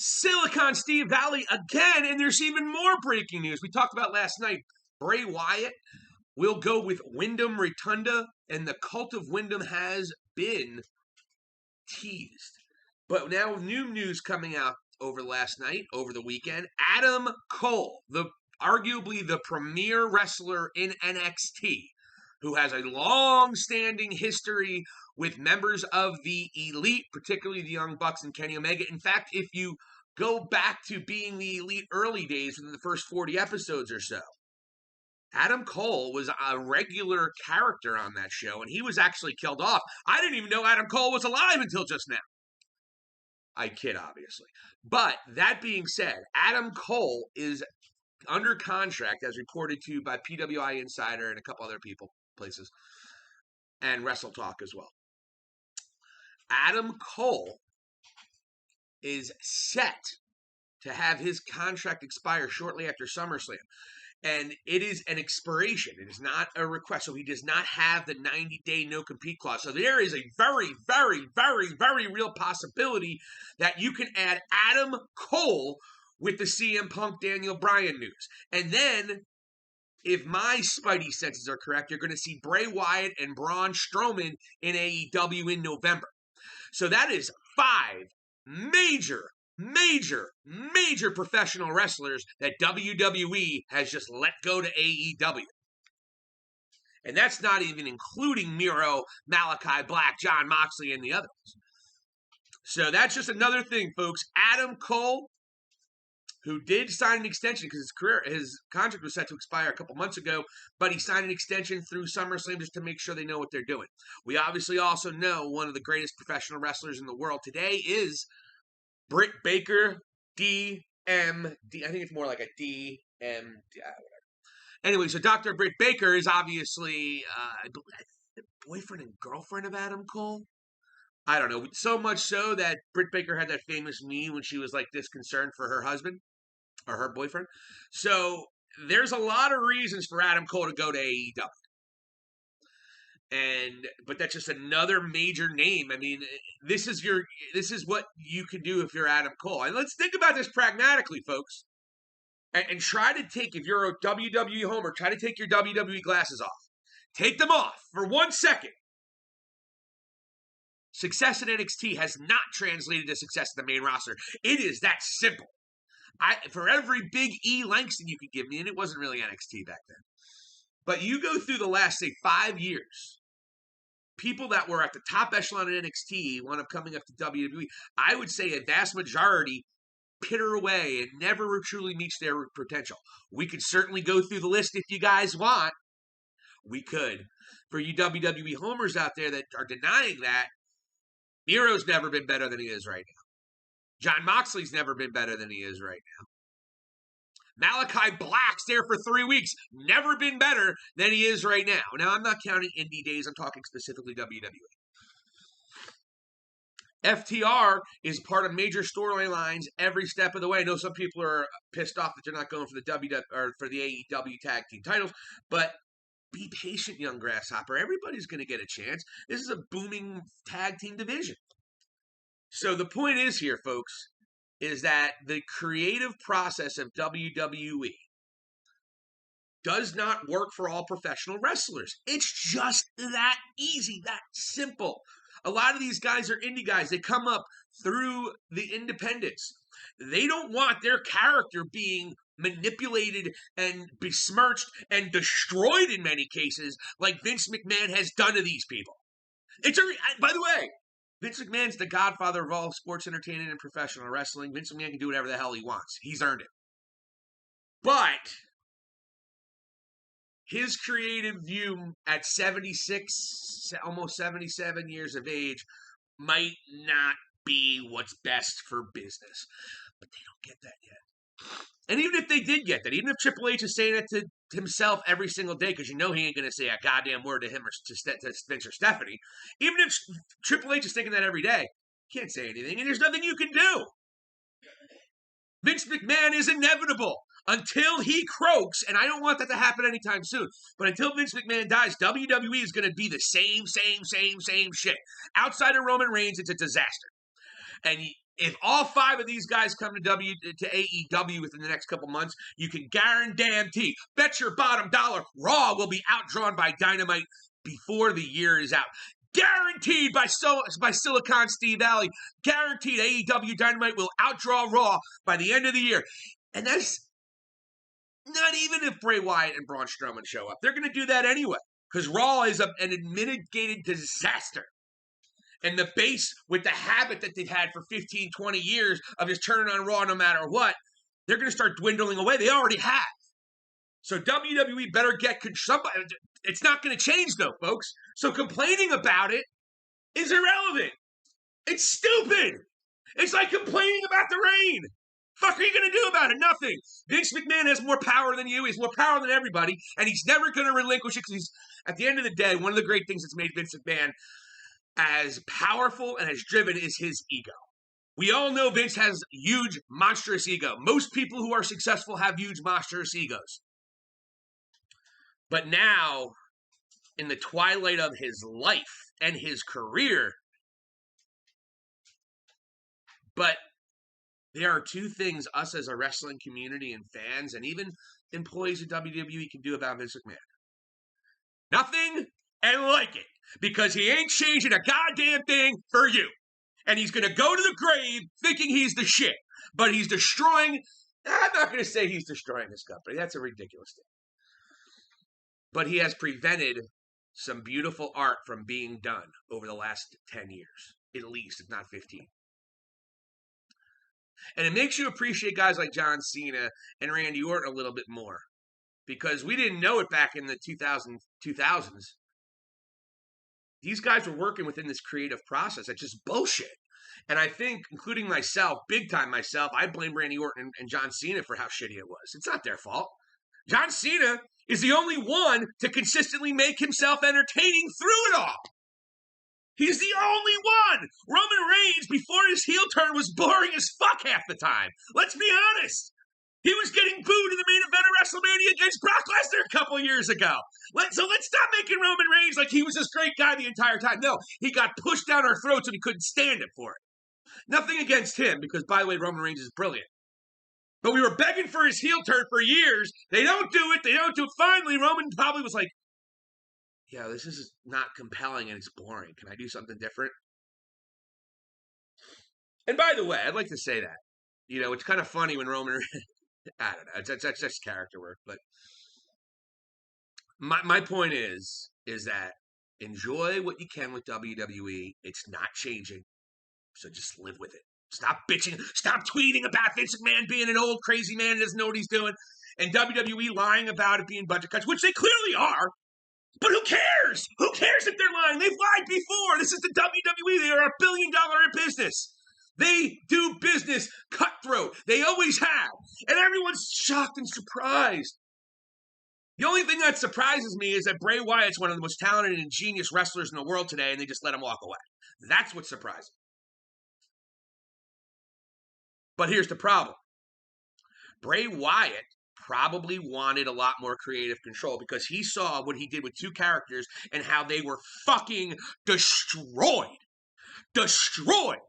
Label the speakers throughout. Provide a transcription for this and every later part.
Speaker 1: Silicon Steve Valli again, and there's even more breaking news. We talked about last night. Bray Wyatt will go with Wyndham Rotunda, and the cult of Wyndham has been teased. But now new news coming out over the weekend. Adam Cole, arguably the premier wrestler in NXT, who has a long-standing history with members of the Elite, particularly the Young Bucks and Kenny Omega. In fact, if you go back to being the Elite early days within the first 40 episodes or so, Adam Cole was a regular character on that show, and he was actually killed off. I didn't even know Adam Cole was alive until just now. I kid, obviously. But that being said, Adam Cole is under contract, as reported to by PWI Insider and a couple other places, and Wrestle Talk as well. Adam Cole is set to have his contract expire shortly after SummerSlam. And it is an expiration. It is not a request. So he does not have the 90-day no-compete clause. So there is a very, very, very, very real possibility that you can add Adam Cole with the CM Punk Daniel Bryan news. And then, if my spidey senses are correct, you're going to see Bray Wyatt and Braun Strowman in AEW in November. So that is 5 major professional wrestlers that WWE has just let go to AEW. And that's not even including Miro, Malachi Black, Jon Moxley, and the others. So that's just another thing, folks. Adam Cole, who did sign an extension because his contract was set to expire a couple months ago, but he signed an extension through SummerSlam just to make sure they know what they're doing. We obviously also know one of the greatest professional wrestlers in the world today is Britt Baker, DMD. I think it's more like a DMD. Whatever. Anyway, so Dr. Britt Baker is obviously the boyfriend and girlfriend of Adam Cole. I don't know. So much so that Britt Baker had that famous meme when she was like this concerned for her husband or her boyfriend. So there's a lot of reasons for Adam Cole to go to AEW. But that's just another major name. I mean, this is what you can do if you're Adam Cole. And let's think about this pragmatically, folks. And try to take, if you're a WWE homer, try to take your WWE glasses off. Take them off for 1 second. Success in NXT has not translated to success in the main roster. It is that simple. For every big E Langston you could give me, and it wasn't really NXT back then, but you go through the last, say, 5 years, people that were at the top echelon in NXT wound up coming up to WWE. I would say a vast majority pitter away and never truly meets their potential. We could certainly go through the list if you guys want. We could. For you WWE homers out there that are denying that, Miro's never been better than he is right now. Jon Moxley's never been better than he is right now. Malachi Black's there for 3 weeks. Never been better than he is right now. Now, I'm not counting indie days. I'm talking specifically WWE. FTR is part of major storyline lines every step of the way. I know some people are pissed off that they're not going for the AEW tag team titles, but be patient, young grasshopper. Everybody's going to get a chance. This is a booming tag team division. So the point is here, folks, is that the creative process of WWE does not work for all professional wrestlers. It's just that easy, that simple. A lot of these guys are indie guys. They come up through the independents. They don't want their character being manipulated and besmirched and destroyed in many cases like Vince McMahon has done to these people. By the way, Vince McMahon's the godfather of all sports entertainment and professional wrestling. Vince McMahon can do whatever the hell he wants. He's earned it. But his creative view at 76, almost 77 years of age might not be what's best for business. But they don't get that yet. And even if they did get that, even if Triple H is saying it to himself every single day, because you know he ain't going to say a goddamn word to him or to Vince or Stephanie, even if Triple H is thinking that every day, he can't say anything, and there's nothing you can do. Vince McMahon is inevitable. Until he croaks, and I don't want that to happen anytime soon, but until Vince McMahon dies, WWE is going to be the same shit. Outside of Roman Reigns, it's a disaster. And If all 5 of these guys come to AEW within the next couple months, you can guarantee, bet your bottom dollar, Raw will be outdrawn by Dynamite before the year is out. Guaranteed by Silicon Steve Valli. Guaranteed AEW Dynamite will outdraw Raw by the end of the year. And that's not even if Bray Wyatt and Braun Strowman show up. They're going to do that anyway because Raw is an mitigated disaster. And the base with the habit that they've had for 15, 20 years of just turning on Raw no matter what, they're going to start dwindling away. They already have. So WWE better get somebody. It's not going to change though, folks. So complaining about it is irrelevant. It's stupid. It's like complaining about the rain. Fuck are you going to do about it? Nothing. Vince McMahon has more power than you. He's more power than everybody. And he's never going to relinquish it because he's, at the end of the day, one of the great things that's made Vince McMahon as powerful and as driven is his ego. We all know Vince has huge, monstrous ego. Most people who are successful have huge, monstrous egos. But now, in the twilight of his life and his career, but there are 2 things us as a wrestling community and fans and even employees of WWE can do about Vince McMahon. Nothing and like it. Because he ain't changing a goddamn thing for you. And he's going to go to the grave thinking he's the shit. But he's destroying, I'm not going to say he's destroying his company. That's a ridiculous thing. But he has prevented some beautiful art from being done over the last 10 years. At least, if not 15. And it makes you appreciate guys like John Cena and Randy Orton a little bit more. Because we didn't know it back in the 2000s. These guys were working within this creative process. That's just bullshit. And I think, including myself, big time myself, I blame Randy Orton and John Cena for how shitty it was. It's not their fault. John Cena is the only one to consistently make himself entertaining through it all. He's the only one. Roman Reigns, before his heel turn, was boring as fuck half the time. Let's be honest. He was getting booed in the main event of WrestleMania against Brock Lesnar a couple years ago. So let's stop making Roman Reigns like he was this great guy the entire time. No, he got pushed down our throats and we couldn't stand it for it. Nothing against him because, by the way, Roman Reigns is brilliant. But we were begging for his heel turn for years. They don't do it. They don't do it. Finally, Roman probably was like, yeah, this is not compelling and it's boring. Can I do something different? And by the way, I'd like to say that. You know, it's kind of funny when Roman... I don't know. That's just character work. But my point is that enjoy what you can with WWE. It's not changing. So just live with it. Stop bitching. Stop tweeting about Vince McMahon being an old crazy man who doesn't know what he's doing. And WWE lying about it being budget cuts, which they clearly are. But who cares? Who cares if they're lying? They've lied before. This is the WWE. They are $1 billion business. They do business cutthroat. They always have. And everyone's shocked and surprised. The only thing that surprises me is that Bray Wyatt's one of the most talented and genius wrestlers in the world today, and they just let him walk away. That's what's surprising. But here's the problem. Bray Wyatt probably wanted a lot more creative control because he saw what he did with 2 characters and how they were fucking destroyed. Destroyed.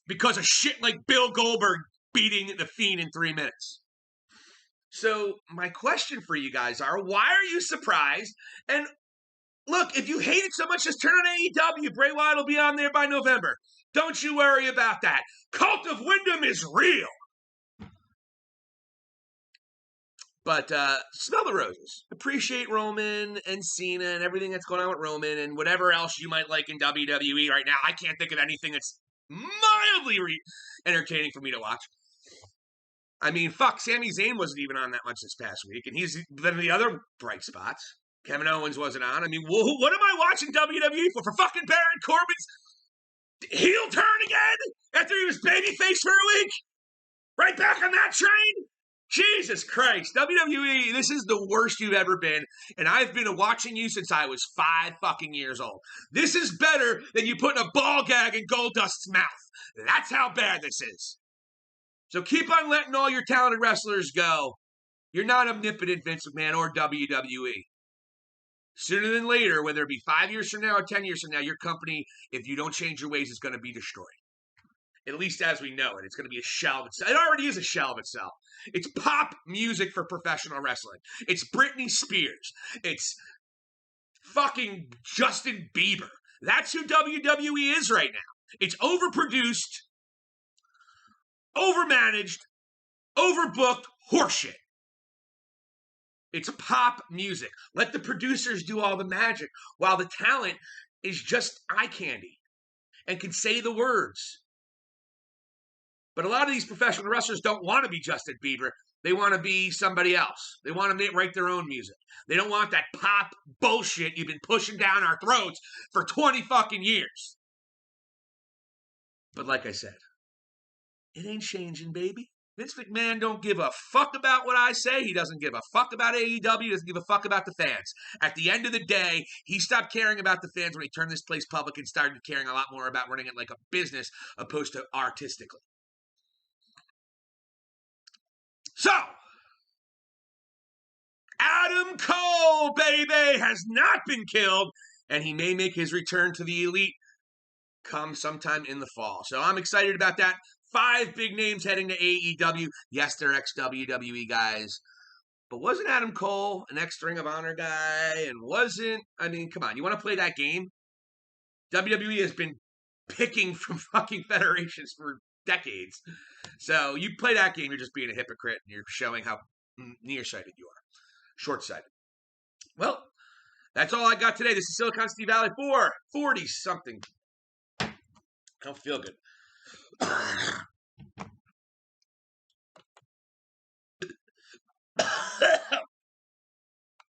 Speaker 1: Because of shit like Bill Goldberg beating The Fiend in 3 minutes. So my question for you guys are, why are you surprised? And look, if you hate it so much, just turn on AEW. Bray Wyatt will be on there by November. Don't you worry about that. Cult of Wyndham is real. But smell the roses. Appreciate Roman and Cena and everything that's going on with Roman and whatever else you might like in WWE right now. I can't think of anything that's mildly entertaining for me to watch. I mean, fuck, Sami Zayn wasn't even on that much this past week, and he's been the other bright spots. Kevin Owens wasn't on. I mean, what am I watching WWE for? For fucking Baron Corbin's heel turn again? After he was babyface for a week? Right back on that train? Jesus Christ. WWE, this is the worst you've ever been, and I've been watching you since I was 5 fucking years old. This is better than you putting a ball gag in Goldust's mouth. That's how bad this is. So keep on letting all your talented wrestlers go. You're not omnipotent, Vince McMahon or WWE. Sooner than later, whether it be 5 years from now or 10 years from now, your company, if you don't change your ways, is going to be destroyed. At least as we know it. It's going to be a shell of itself. It already is a shell of itself. It's pop music for professional wrestling. It's Britney Spears. It's fucking Justin Bieber. That's who WWE is right now. It's overproduced, overmanaged, overbooked horseshit. It's pop music. Let the producers do all the magic while the talent is just eye candy and can say the words. But a lot of these professional wrestlers don't want to be Justin Bieber. They want to be somebody else. They want to write their own music. They don't want that pop bullshit you've been pushing down our throats for 20 fucking years. But like I said, it ain't changing, baby. Vince McMahon don't give a fuck about what I say. He doesn't give a fuck about AEW. He doesn't give a fuck about the fans. At the end of the day, he stopped caring about the fans when he turned this place public and started caring a lot more about running it like a business opposed to artistically. So, Adam Cole, baby, has not been killed, and he may make his return to the Elite come sometime in the fall. So I'm excited about that. 5 big names heading to AEW. Yes, they're ex-WWE guys. But wasn't Adam Cole an ex-Ring of Honor guy? And come on, you want to play that game? WWE has been picking from fucking federations for decades. So you play that game, you're just being a hypocrite, and you're showing how nearsighted you are. Short-sighted. Well, that's all I got today. This is Silicon City Valley for 40-something. I don't feel good.